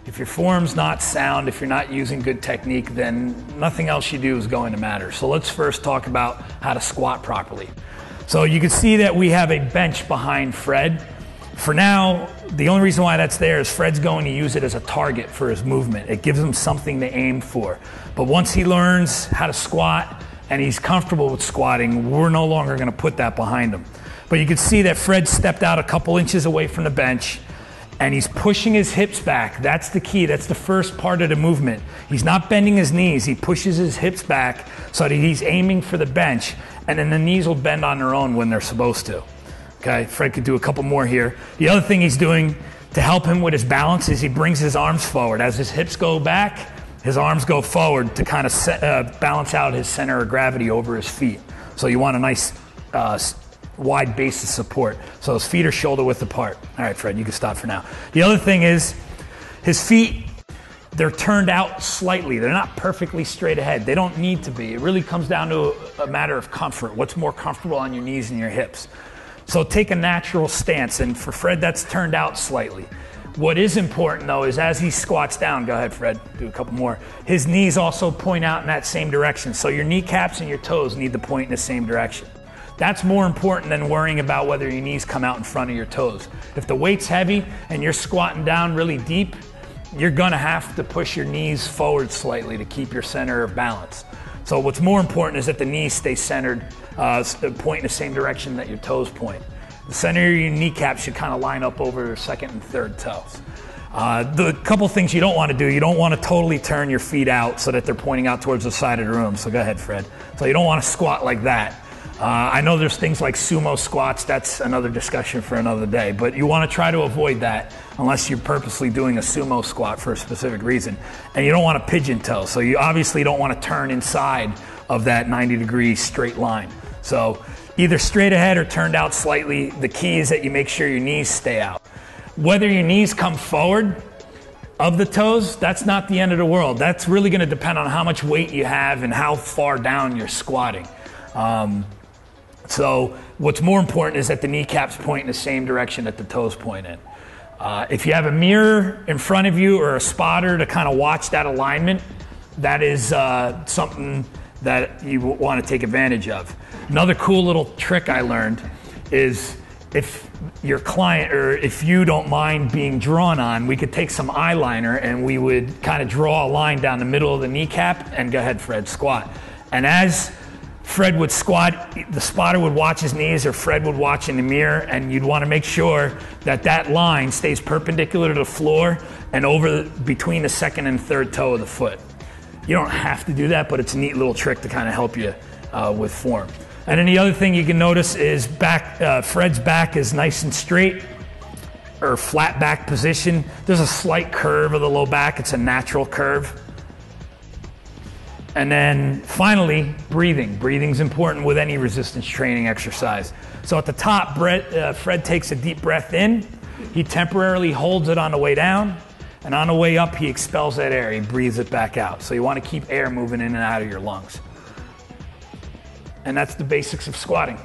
If your form's not sound, if you're not using good technique, then nothing else you do is going to matter. So let's first talk about how to squat properly. So you can see that we have a bench behind Fred. For now, the only reason why that's there is Fred's going to use it as a target for his movement. It gives him something to aim for. But once he learns how to squat and he's comfortable with squatting, we're no longer going to put that behind him. But you can see that Fred stepped out a couple inches away from the bench and he's pushing his hips back. That's the key. That's the first part of the movement. He's not bending his knees. He pushes his hips back so that he's aiming for the bench, and then the knees will bend on their own when they're supposed to. Okay, Fred could do a couple more here. The other thing he's doing to help him with his balance is he brings his arms forward. As his hips go back, his arms go forward to kind of balance out his center of gravity over his feet. So you want a nice wide base of support. So his feet are shoulder width apart. All right, Fred, you can stop for now. The other thing is his feet, they're turned out slightly. They're not perfectly straight ahead. They don't need to be. It really comes down to a matter of comfort. What's more comfortable on your knees and your hips? So take a natural stance, and for Fred, that's turned out slightly. What is important, though, is as he squats down, go ahead, Fred, do a couple more, his knees also point out in that same direction. So your kneecaps and your toes need to point in the same direction. That's more important than worrying about whether your knees come out in front of your toes. If the weight's heavy and you're squatting down really deep, you're gonna have to push your knees forward slightly to keep your center of balance. So what's more important is that the knees stay centered, point in the same direction that your toes point. The center of your kneecap should kind of line up over your second and third toes. The couple things you don't want to do, you don't want to totally turn your feet out so that they're pointing out towards the side of the room. So go ahead, Fred. So you don't want to squat like that. I know there's things like sumo squats, that's another discussion for another day, but you want to try to avoid that unless you're purposely doing a sumo squat for a specific reason. And you don't want to pigeon toe, so you obviously don't want to turn inside of that 90-degree straight line. So either straight ahead or turned out slightly. The key is that you make sure your knees stay out. Whether your knees come forward of the toes, that's not the end of the world. That's really going to depend on how much weight you have and how far down you're squatting. So what's more important is that the kneecaps point in the same direction that the toes point in. If you have a mirror in front of you or a spotter to kind of watch that alignment, that is something that you want to take advantage of. Another cool little trick I learned is if your client or if you don't mind being drawn on, we could take some eyeliner and we would kind of draw a line down the middle of the kneecap and go ahead, Fred, squat. And as Fred would squat, the spotter would watch his knees or Fred would watch in the mirror, and you'd want to make sure that that line stays perpendicular to the floor and over between the second and third toe of the foot. You don't have to do that, but it's a neat little trick to kind of help you with form. And then the other thing you can notice is Fred's back is nice and straight or flat back position. There's a slight curve of the low back. It's a natural curve. And then finally, breathing. Breathing's important with any resistance training exercise. So at the top, Fred takes a deep breath in. He temporarily holds it on the way down. And on the way up, he expels that air. He breathes it back out. So you want to keep air moving in and out of your lungs. And that's the basics of squatting.